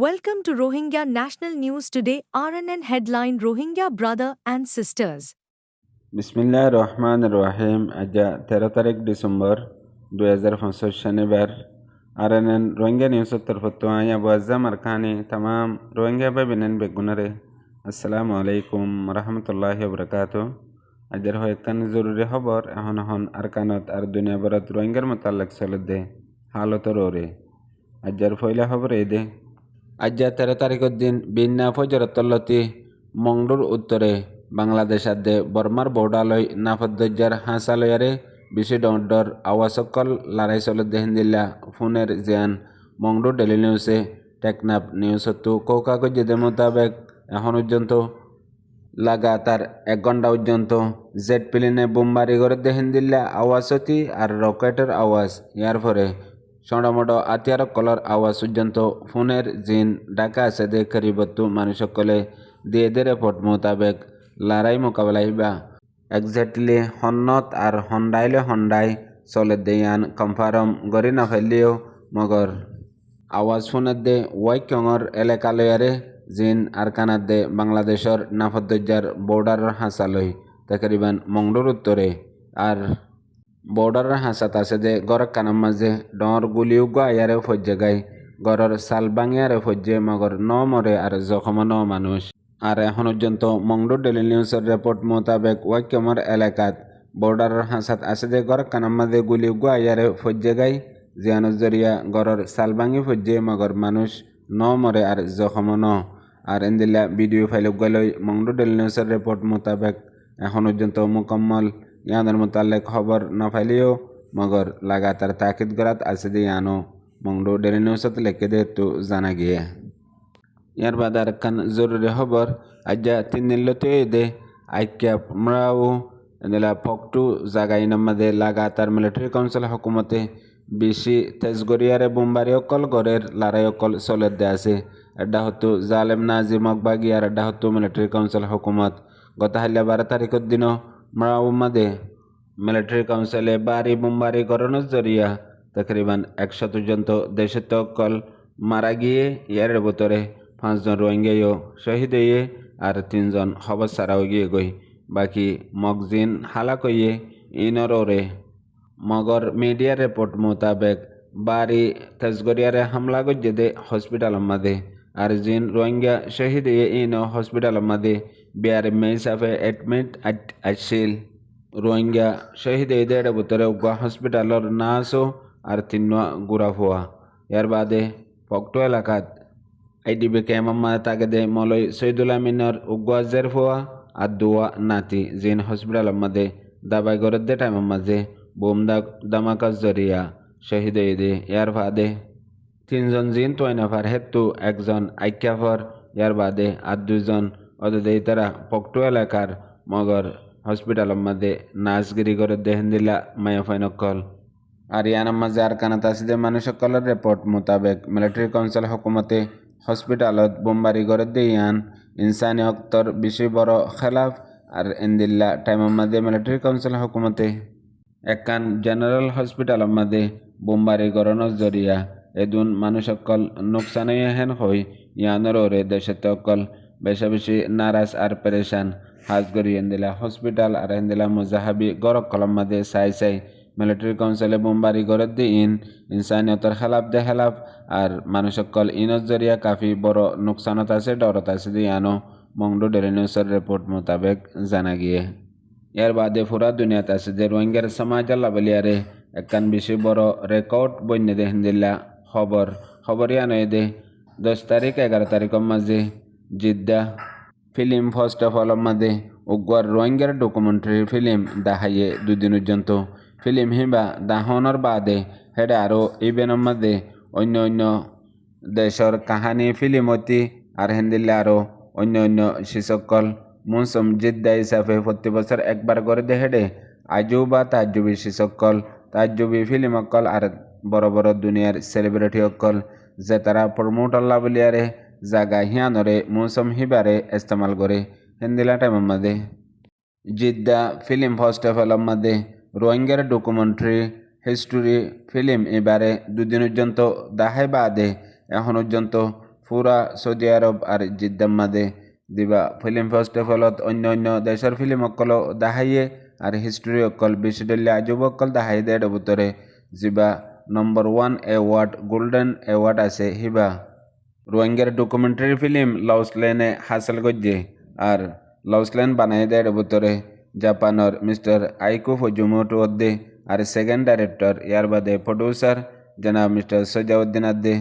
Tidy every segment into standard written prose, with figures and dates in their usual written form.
Welcome to Rohingya National News Today. RNN headline: Rohingya brother and sisters. বিসমিল্লাহ রহমান রহিম। আজ 13 December 2025 শনিবার। RNN Rohingya news তরফত Abu আজম আরকানি तमाम রোহিঙ্গা বেবিনেন বেগুনারে আসসালামু আলাইকুম রহমতুল্লাহি ওবরাকাতু। আজের হয়কান জরুরি খবর এখন আরকানত আর দুনিয়া ভরত রোহিঙ্গার মোতাল্লাক চলতে হালতর ওরে। আজের ফয়লা খবর এই দে আজ 13 তারিখের দিন বিন্না ফজরতল্লতি মংডুর উত্তরে বাংলাদেশ আদে বর্মার বৌডালয় নাফদ্দজ্জার হাসালয়ারে বিশি ডর আওয়াসকল লড়াই চলত দেহিন্দিল্লা ফোনের জিয়ান মংডুর ডেলি নিউজে টেকনাফ নিউজতো কৌকাগজেদের মোতাবেক এখন পর্যন্ত লাগাতার 1 ঘন্টা পর্যন্ত জেট প্লেনে বোমবারি করে দেহিন্দিল্লা আওয়াজতি আর রকেটের আওয়াজ ইয়ার পরে সড়মড় আতিয়ার কলর আওয়াজ পর্যন্ত ফোনের জিন ডাকা আছে দে করিবত্তু মানুষ সকলে দিয়ে রিপোর্ট মোতাবেক লড়াই মোকাবেলা একজাক্টলি হন্নত আর হন্ডাই চলে দেয়ান কনফার্ম গড়ি না ফেললেও মগর আওয়াজ ফোনের দে ওয়াইকঙর এলাকা লয়ারে জিন আর কানার দে বাংলাদেশের নাফদ্দজ্জার বর্ডারের হাসালই তকরিবান মংডুর উত্তরে আর বর্ডারের হাসাত আছে যে গড় কানার মাঝে ডর গুলিও গায়ারে ফজ্জে গাই গড়ের সাল বাঙিয়ারে ফজ্জে মগর ন মরে আর জখম ন মানুষ। আর এখন পর্যন্ত মংডুর ডেলি নিউজের রিপোর্ট মোতাবেক ওয়াইকমর এলাকাত বর্ডারের হাসাত আছে যে গড় কানার মাঝে গুলি গায়ারে ফজ্জে গাই জিয়ানুর জরিয়া গড়ের সাল ভাঙি ফজ্জে মগর মানুষ ন মরে আর জখম ন। আর এন্দিল্লা ভিডিও ফাইল গেলই মংডুর ডেলি নিউজের রিপোর্ট মোতাবেক এখন পর্যন্ত মুকম্মল ইয়াদের মোতালেক খবর না ফাইলেও মগর লাগাতার তাকিদ করাত আছে যে ইয়ানো মংডু ডেলি নিউজত লেখে দে তো জানা গিয়ে। ইয়ার বাদ আর একখান জরুরি খবর আজ 3 দিনলতে দে আইক্যা মরাও এদিলা ফকটু জাগাই নামাদে লাগাতার মিলিটারি কাউন্সিল হুকুমতে বেশি তেজগরিয়ারে বোমবারি অকল গড়ের লড়াই অকল চলত দে আছে। এটা হতো জালেম নাজিম অকবাগি আর এটা হতো মিলিটারি কাউন্সিল হুকুমত গত হাইলা 12 তারিখের দিনও মরাও মাদে মিলিটারি কাউন্সিলে বাড়ি বোমবারি গড়ানোর জরিয়া তকরিবান 100 পর্যন্ত দেশের অকল মারা গিয়ে ইয়ার ভিতরে 5 জন রোহিঙ্গাও শহীদ হয়ে আর 3 জন খবর ছাড়াও গিয়ে গই বাকি মগজিন হালাক হয়ে ইনরে মগর মিডিয়া রিপোর্ট মোতাবেক বাড়ি তেজগরিয়ারে হামলা গজ্জে দে হসপিটাল মাদে আর জিন রোহিঙ্গা শহীদ হয়ে ইন হসপিটাল মাদে বিয়ার মে সাফে এডমিট আসছিল রোহিঙ্গা শহীদ ঈদের ভিতরে উগা হসপিটালর নার্সও আর 3 গুড়া হওয়া। এর বাদে পকটো এলাকাত আইডিবি ক্যাম্পা তাগেদে মলই শহীদুল আমিনের উগা জের হওয়া আর 2 নাতি জিন হসপিটাল মাদে দাবাই গড়ের দে টাইম মাঝে বোম দামাকার জরিয়া শহীদ ঈদে। এর বাদে 3 জন জিন তোয়নাফার হেতু 1 জন আইক্যাফর এর বাদে আর 2 জন অদে তারা পকটো এলাকার মগর হসপিটাল মাঝে নাচগিরি করে দেহেন দিলা মায়া ফাইনকল। আর ইয়ানার মাঝে আর কানাত আসিদে মানুষ সকলের রিপোর্ট মোতাবেক মিলিটারি কাউন্সিল হুকুমতে হসপিটালত বোমবারি করে দিয়ান ইনসানি হকতর বেশি বড় খেলাফ। আর এন্দিল্লা টাইমের মাঝে মিলিটারি কাউন্সিল হুকুমতে একখান জেনারেল হসপিটাল মাঝে বোমবারি গড়ানোর জরিয়া এদুন মানুষ সকল নোকসান হেন হই ইয়ানোর ওরে দেশের অকল বেশি নারাজ আর পেরেশান হাজগরি এন্দিলা হসপিটাল আর এন্দিলা মুজাহাবি গড়ক কলম মাঝে চাই মিলিটারি কাউন্সিলে বোমবারি গড়ে দিন ইনসানিয়তের খেলাফ দে খেলাফ আর মানুষ সকল ইনত জরিয়া কাফি বড় নোকসানত আছে ডরত আছে দিয়ানো মংডু ডেলি নিউজের রিপোর্ট মোতাবেক জানা গিয়ে। এর বাদে পুরা দুনিয়াত আছে যে রোহিঙ্গার সমাজ লাভলিয়ারে একখান বেশি বড় রেকর্ড বন্যে দেহেন দিল্লা খবর ইয়ানো দে 10 তারিখ 11 তারিখের মাঝে জিদ্দা ফিল্ম ফেস্টিভ্যালের মাঝে উগুয়ার রোহিঙ্গার ডকুমেন্টারি ফিল্ম দেখাইয়ে 2 দিন পর্যন্ত ফিল্ম হিবা দাহনের বাদে হেডে আরও ইভেন্টের মাঝে অন্য দেশের কাহানি ফিল্ম অতি আর হেন্দিল্লা আরও অন্য শিসকল মৌসুম জিদ্দা হিসাবে প্রতি বছর একবার করে দে হেডে আজুবা তাজুবি শিসকল তাজুবি ফিল্ম অকল আর বড় দুনিয়ার সেলিব্রিটি অকল যে তারা প্রমোটার লাভলিয়ারে জাগা হিয়ানরে মৌসুম হিবারে ইস্তেমাল করে হেন্দিলা টাইমের মাঝে জিদ্দা ফিল্ম ফেস্টিভ্যালের মাঝে রোহিঙ্গার ডকুমেন্টারি হিস্টোরি ফিল্ম এবারে 2 দিন পর্যন্ত দেখাই বাদে এখন পর্যন্ত পুরা সৌদি আরব আর জিদ্দার মাঝে দিবা ফিল্ম ফেস্টিভেলত অন্য অন্য দেশের ফিল্ম অকল দেখাইয়ে আর হিস্ট্রি অকল বিশ্বদলীয় আজব অকল দেখাই দেয় ভিতরে যা নম্বর 1 অ্যাওয়ার্ড গোল্ডেন অ্যাওয়ার্ড আছে হিবা রোহিঙ্গার ডকুমেন্টারি ফিল্ম লাউসলেনে হাসিল করছে আর লাউসলেন বানাই দেয় ভিতরে জাপানের মিস্টার আইকু ফজুমোটো অদ্দে আর সেকেন্ড ডাইরেক্টর ইয়ার বাদে প্রডিউসার জনাব মিস্টার সজাউদ্দিন আদ্দে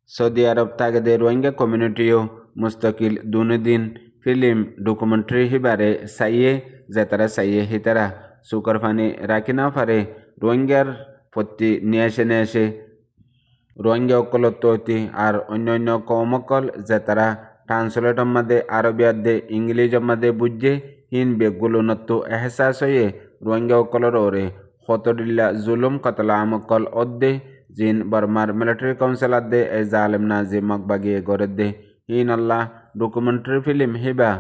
সৌদি আরব তাগদে রোহিঙ্গা কমিউনিটিও মুস্তাকিল দুদিন ফিল্ম ডকুমেন্টারি হিবারে চাইয়ে যে তারা চাইয়ে হি তারা সুকর ফানি রাখি না পারে রোহিঙ্গার প্রতি নিয়ে আসে রোহিঙ্গা অকলত্বতি আর অন্য অন্য কৌমকল যে তারা ট্রান্সলেটর মাঝে আরবিয়াদে ইংলিশের মাঝে বুঝে হিন বেগুলো নত্তু এহসাস হয়ে রোহিঙ্গা অকলর ওরে হতডিল্লা জুলুম কতলা আমকল অদ্দে জিন বর্মার মিলিটারি কাউন্সিল আদে এ জালেম নাজি মকবাগিয়ে গড়ে হিন আল্লাহ ডকুমেন্টারি ফিল্ম হিবা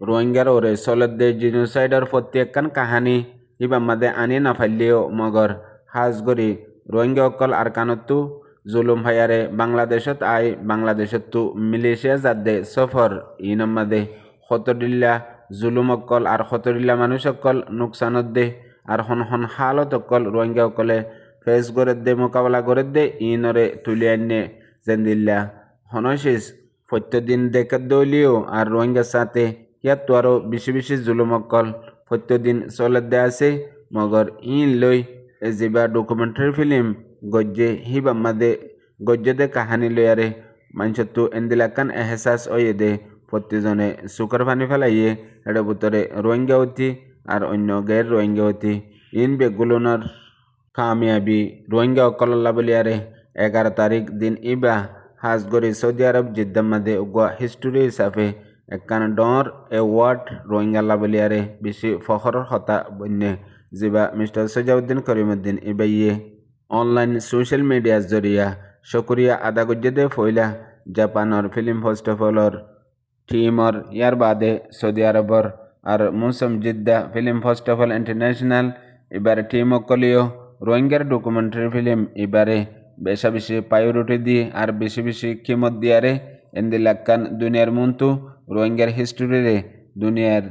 রোহিঙ্গার ওরে সলদে জিনোসাইডর প্রত্যেকখান কাহানি হিবা মাদে আনি না ফাইলেও মগর হাজগরি রোহিঙ্গা অকল আর কানত্তু জুলুম হায়ারে বাংলাদেশত আই বাংলাদেশত তু মিলেশিয়া যাদে সফর ইনম মাদে হতডিল্লা জুলুম অকল আর হতডিল্লা মানুষ অকল নুকসানত দে আর হন হন হালত অকল রোহিঙ্গা অকলে ফেস করে দে মোকাবেলা করে দে ইনরে তুলি আনে জেন্দিল্লা হনশিস প্রত্যেকদিন দেখে দলিও আর রোহিঙ্গার সাথে ইয়াত তো আরও বেশি বেশি জুলুম অকল প্রত্যেকদিন চলে দে আছে মগর ইন লই যেবা ডকুমেন্টারি ফিল্ম গজ্জে হিবা মাদে গজ্জে দে কাহানি লয়ারে মানুষতো এন্দিলাকান এহসাস ওয়ে দে প্রত্যেকজনে সুকর পানি ফেলাইয়ে এটা ভিতরে রোহিঙ্গা অতি আর অন্য গের রোহিঙ্গা অতি ইন বেগুলোনার কামিয়াবি রোহিঙ্গা অকল্লা বলিয়ারে 11 তারিখ দিন ইবা হাজগরি সৌদি আরব জিদ্দার মাঝে উগা হিস্টোরি হিসাবে একখান ডর অ্যাওয়ার্ড রোহিঙ্গা বলিয়ারে বেশি ফখর হতা বন্যে যেবা মিস্টার সজাউদ্দিন করিমুদ্দিন ইবাইয়ে অনলাইন সোশ্যাল মিডিয়ার জরিয়া শুক্রিয়া আদা করছে দে ফইলা জাপানের ফিল্ম ফেস্টিভেলর টিমর ইয়ার বাদে সৌদি আরবর আর মুসম জিদ্দা ফিল্ম ফেস্টিভেল ইন্টারন্যাশনাল এবারে টিম অকলিও রোহিঙ্গার ডকুমেন্টারি ফিল্ম এবারে বেশা বেশি প্রায়োরিটি দিয়ে আর বেশি বেশি কিমত দিয়ারে এন্দিলাক্কান দুনিয়ার মুন্তু রোহিঙ্গার হিস্টোরিরে দুনিয়ার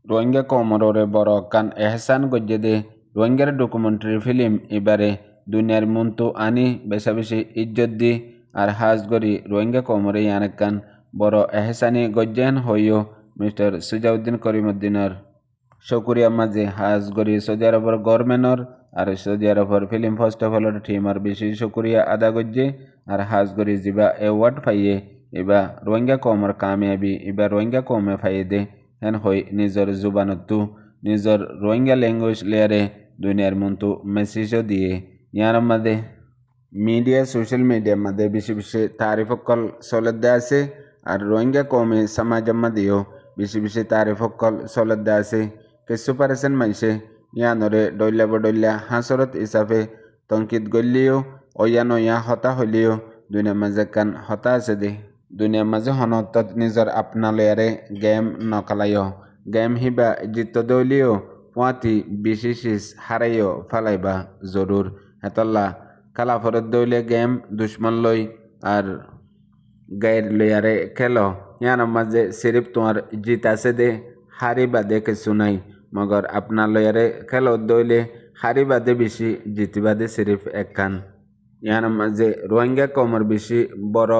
রোহিঙ্গা কমরে বড় কান এহসান গজ্জে দে রোহিঙ্গার ডকুমেন্টারি ফিল্ম এবারে দুনিয়ার মুন্তু আনি বেশা বেশি ইজ্জত দি আর হাজগরি রোহিঙ্গা কমরে ইয়ানকান বড় এহসানি গজ্জেন হইও মিস্টার সুজাউদ্দিন করিমুদ্দিনের শুক্রিয়া মাঝে হাজগরি সৌদি আরবের গভর্নমেন্টর আর সৌদি আরবের ফিল্ম ফেস্টিভেলের টিমার বেশি শুক্রিয়া আদা করছে আর হাজগরি যা অ্যাওয়ার্ড পাইয়ে এবার রোহিঙ্গা কমর কামিয়াবি এবার রোহিঙ্গা কমে পাইয়ে দে হেন হই নিজের জুবানতো নিজের রোহিঙ্গা ল্যাঙ্গুয়েজ লেয়ারে দুনিয়ার মতো মেসেজও দিয়ে ইয়ার মাঝে মিডিয়া সোশ্যাল মিডিয়ার মাঝে বেশি বেশি তারিফ অকল চলে দে আছে আর রোহিঙ্গা কমে সমাজের মাঝেও বেশি বেশি তারিফ অকল চলে দে আছে কিছু পারেছেন মানুষে ইয়ানরে ডইলা বডইলা হাসরত হিসাবে তংকিত গলিও অয়ান ইয়া হতা হলিও দুনিয়ার মাঝে কান হতা আছে দে দুনিয়ার মাঝে হনত নিজের আপনা লেয়ারে গেম নকলাইও গেম হিবা জিত দলিও পুঁতি বিশেষ হারাইও ফালাইবা জরুর হেতল্লা কালাফরত দইলে গেম দুশ্মন লই আর গায়ের লেয়ারে খেলো ইয়ার মাঝে সিরিফ তোমার জিত আছে দে হারি বাদে কিছু নাই মগর আপনার লয়ারে খেলো দইলে হারি বাদে বেশি জিতিবাদে সিরিফ একখান ইয়ার মাঝে রোহিঙ্গা কমর বেশি বড়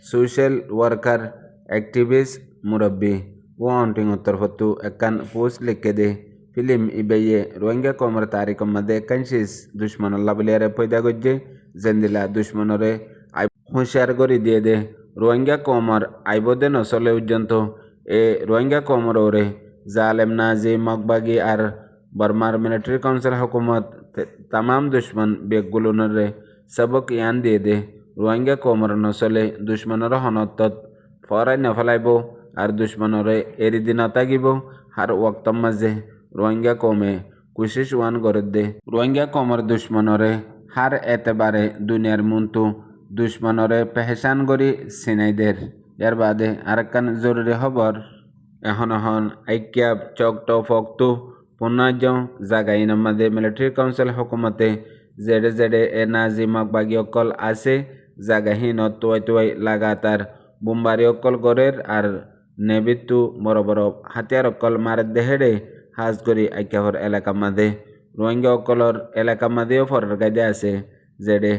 সোশ্যাল ওয়ার্কার অ্যাক্টিভিস্ট মুরব্বী ও অন্টিং উত্তর ফতু একখান পোস্ট লিখে দে ফিল্ম ইবাইয়ে রোহিঙ্গা কমর তারিখ মাঝে কানসিস দুশ্মনুল্লাহ বলিয়ারে পয়দা গজ্জে জেন্দিলা দুশ্মনরে হুঁশিয়ার করে দিয়ে দে রোহিঙ্গা কমর আইবদে নচলে পর্যন্ত এ রোহিঙ্গা কমর ওরে জালেম নাজি মকবাগি আর বর্মার মিলিটারি কাউন্সিল হুকুমত তামাম দুশ্মন বেগুলোনরে সবক ইয়ান দিয়ে দে রোহিঙ্গা কমর নচলে দুশ্মনের হনতত ফরাই নফেলাইব আর দুশ্মনরে এরি দি নতাগিব আর ওক্তর মাঝে রোহিঙ্গা কমে কুশিস ওয়ান করে দে রোহিঙ্গা কমর দুশ্মনরে হার এতেবারে দুনিয়ার মুন্তু দুশ্মনরে পেহচান করি চিনাইদের ইয়ার বাদে আরেকখান জরুরি খবর এখন আইকিয়া চকট ফকটু পুনাজ জাগাইন মাঝে মিলিটারি কাউন্সিল হুকুমতে জেডে জেডে এ নাজি মকবাগি অকল আছে জাগাহীনত তুয়াই লাগাতার বোমবারি অকল গড়ের আর নেবিতু বড় বড় হাতিয়ার অকল মারের দেহেড়ে হাজ করি আইকাহর এলাকা মাদে রোহিঙ্গা অকলর এলাকা মাদেও ফরের গাইদে আছে যেডে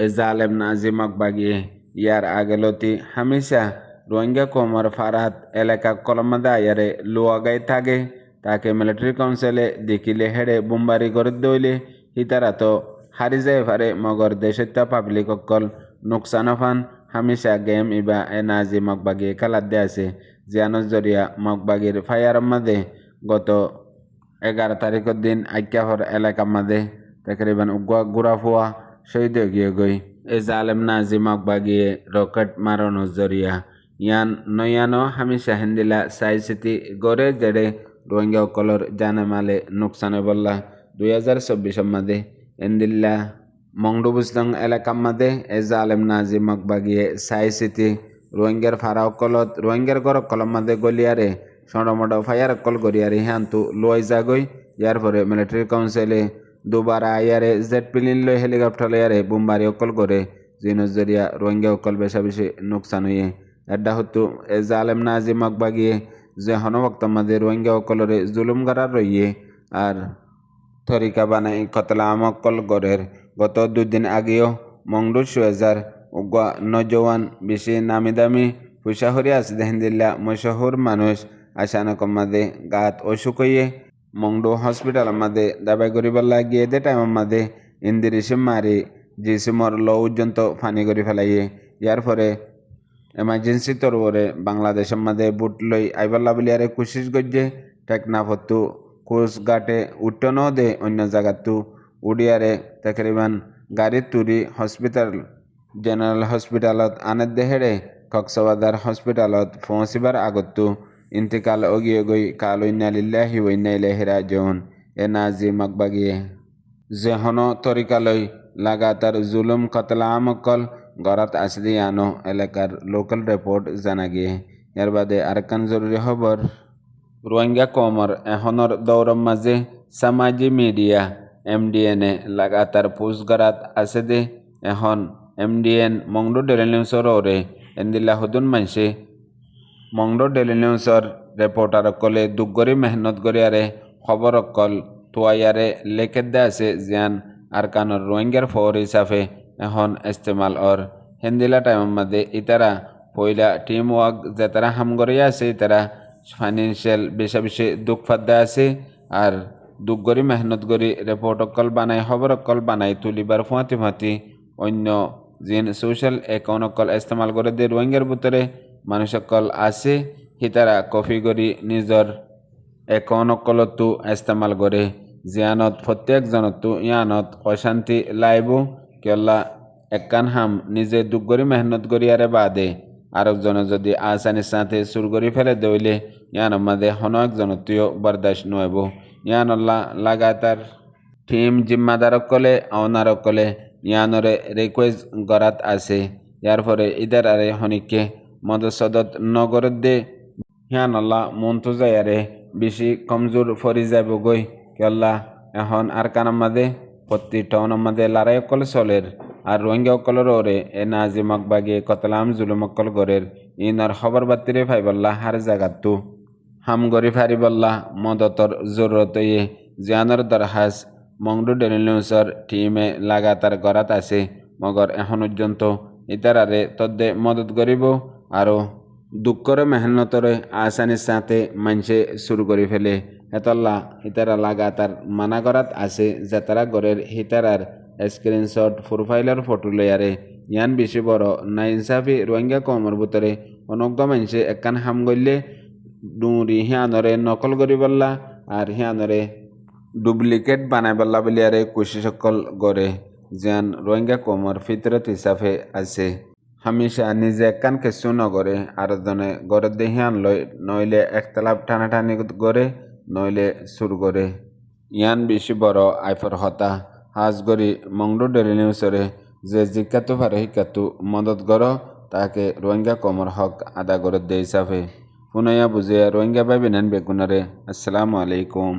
জালেম নাজিমক বাগিয়ে ইয়ার আগেলতি হামেশা রোহিঙ্গা কোমর ফারাত এলাকা কলমাদা ইয়ারে লুয়াগাই থাকে তাকে মিলিটারি কাউন্সিলে দেখিলে হেডে বোমবারি করে দইলে হিতারা তো হারি যায় পারে মগর দেশত্য পাবলিক অকল নোকসান ফান হামেশা গেম ইবা এ নাজি মগবাগি খেলার দে আছে জিয়ানোর জরিয়া মগবাগির ফায়ার মাদে গত 11 তারিখের দিন আইক্যাহর এলাকা মাদে তকরিবান গুড়া ফুয়া শহীদ গিয়ে গই এ জালেম নাজি মগবাগিয়ে রকেট মারানোর জরিয়া ইয়ান নয়ানো হামেশা হিন্দিলা সাই সিটি গড়ে জেডে রোহিঙ্গা অকলর জানামালে নোকসানে বললা 2024 মাদে এন্দিল্লা মংডুবুস্তং এলাকা মাদে এ জালেম নাজি মগবাগিয়ে সাই সিটি রোহিঙ্গার ফারা অকলত রোহিঙ্গার গড় কলম মাদে গলিয়ারে সড়মড ফায়ার অকল গড়িয়ারে হ্যান্তু লোয়াই যাগই ইয়ার পরে মিলিটারি কাউন্সিলে দুবারা ইয়ারে জেট প্লেন লই হেলিকপ্টার লয়ারে বোমবারি অকল করে জিনস জরিয়া রোহিঙ্গা অকল বেশা বেশি নোকসান হইয়ে এডা হতো এ জালেম নাজি মগবাগিয়ে যে হনবক্ত মাদে রোহিঙ্গা অকলরে জুলুম গারার রইয়ে আর তরিকা বানাই কতলা আমকল গড়ের গত 2 দিন আগেও মংডু সুয়েজার উগা নজওয়ান বেশি নামি দামি পয়সা হরি আছে দেহিন্দিল্লা মশহুর মানুষ আসানক মাদে গাত অসুখ হইয়ে মংডু হসপিটাল মাদে দাবাই করিবার গিয়ে দে টাইম মাদে ইন্দিরিসিম মারি জিসিমর ল পর্যন্ত ফানি করি ফেলাইয়ে ইয়ার পরে এমার্জেন্সি তরবরে বাংলাদেশের মাদে বুট লই আইবাল্লা বলিয়ারে কোশিশ গজ্জে টেকনাফতু কোচ ঘাটে উঠন দে অন্য জায়গাতু উড়িয়ারে তকরিবান গাড়ির তুরি হসপিটাল জেনারেল হসপিটালত আনের দেহেরে কক্সবাজার হসপিটালত পৌঁছিবার আগতু ইন্তিকাল অগিয়ে গই কাল ইন্নালিল্লাহি ওয়া ইন্না ইলাইহি রাজিউন এ নাজি মগবাগিয়ে যেহন তরিকালই লাগাতার জুলুম কতলা আমকল গড়াত আসদি আনো এলাকার লোকাল রিপোর্ট জানা গিয়ে এর বাদে আরেকখান জরুরি খবর রোহিঙ্গা কমর এখনর দৌড়র মাঝে সামাজিক মিডিয়া MDN-এ লাগাতার পোস্ট গড়াত আছে দে এখন MDN মংডু ডেলি নিউজর ওরে এন্দিল্লা হুদুন মানসে মংডু ডেলি নিউজর রিপোর্টার অকলে দুগরি মেহনত গরিয়ারে খবর অকল তোয়াইয়ারে লেখে দে আছে জিয়ান আর কানর রোহিঙ্গার ফর হিসাবে এখন ইস্তেমাল ওর হিন্দিলা টাইমের মধ্যে ইতারা পয়লা টিম ওয়ার্ক যে তারা হাম গড়িয়া আছে তারা ফাইন্যান্সিয়াল বেশা বেশি দুঃখ ফাদ্দা আছে আর দুঃখ গড়ি মেহনত গড়ি রিপোর্ট অকল বানাই খবর অকল বানাই তুলিবার ফুঁয়াতি ফুঁয়াতি অন্য যিন সোশ্যাল একাউন্ট অকল ইস্তেমাল করে দিয়ে রোহিঙ্গার ভিতরে মানুষ অকল আছে সিতারা কপি করি নিজর একাউন্ট অকলতো ইস্তেমাল করে জিয়ানত প্রত্যেকজনতো ইয়ানত অশান্তি লাইব কেলা একান হাম নিজে দুঃখ গড়ি মেহনত গড়িয়ারে বাদে আরেকজনে যদি আসানির সাথে সুর করি ফেলে দইলে ইয়ানোর মাঝে হন একজনত্বীয় বরদাস্ত নইব ইয়ানল্লা লাগাতার টিম জিম্মাদার কলে আওনার কলে ইয়ানরে রিকোয়েস্ট গড়াত আছে ইয়ার পরে ইদার আরে হনিকে মদসদত নগরত দে ইয়ানল্লা মন্তু যায়ারে বেশি কমজোর ফরি যাব গই কেল্লা এখন আর কানার মাঝে প্রতি টাউনের মাঝে লড়াই কল চলের আর রোহিঙ্গা অকলর ওরে এ নাজি মগবাগিয়ে কতলাম জুলুম অকল গরের ইনার খবর বাতিরে ফাইবল্লা হার জাগাতু হাম গরি ফারিবল্লা মদতর জরুরত ইয়ে জিয়ানোর দরহাস মংডু ডেলি নিউজর টিমে লাগাতার গড়াত আছে মগর এখন পর্যন্ত ইতারারে তদ্দে মদত করিব আরও দুঃখরে মেহনতরে আসানির সাথে মানুষে শুরু করে ফেলে হেতল্লা ইতারা লাগাতার মানা করাত আছে যে তারা গড়ের হিতারার স্ক্রিনশট প্রোফাইলের ফটো লেয়ারে ইয়ান বেশি বড় না ইনসাফি রোহিঙ্গা কমর ভিতরে অনজ্ঞ মানুষে একান হাম গইলে ডুঁড়ি হিয়ানরে নকল করি বললা আর হিয়ানরে ডুপ্লিকেট বানাই বললা বলিয়ারে কোশিশ সকল গড়ে যেন রোহিঙ্গা কমর ফিতরত হিসাবে আছে হামেশা নিজে একান কিছু নগরে আর জনে গড়ে দিয়ে হিয়ান লয় নইলে একতলাপ টানাটানি গড়ে নইলে সুর গড়ে ইয়ান বেশি বড় আইফর হতা হাজ গড়ি মংডু ডেলি নিউজরে যে জিজ্ঞাতু পারে শিক্ষাতু মদত গড় তাকে রোহিঙ্গা কমর হক আদা করে দে হিসাবে পুনয়া বুঝে রোহিঙ্গা ভাই বিনান বেগুনারে আসসালামু আলাইকুম।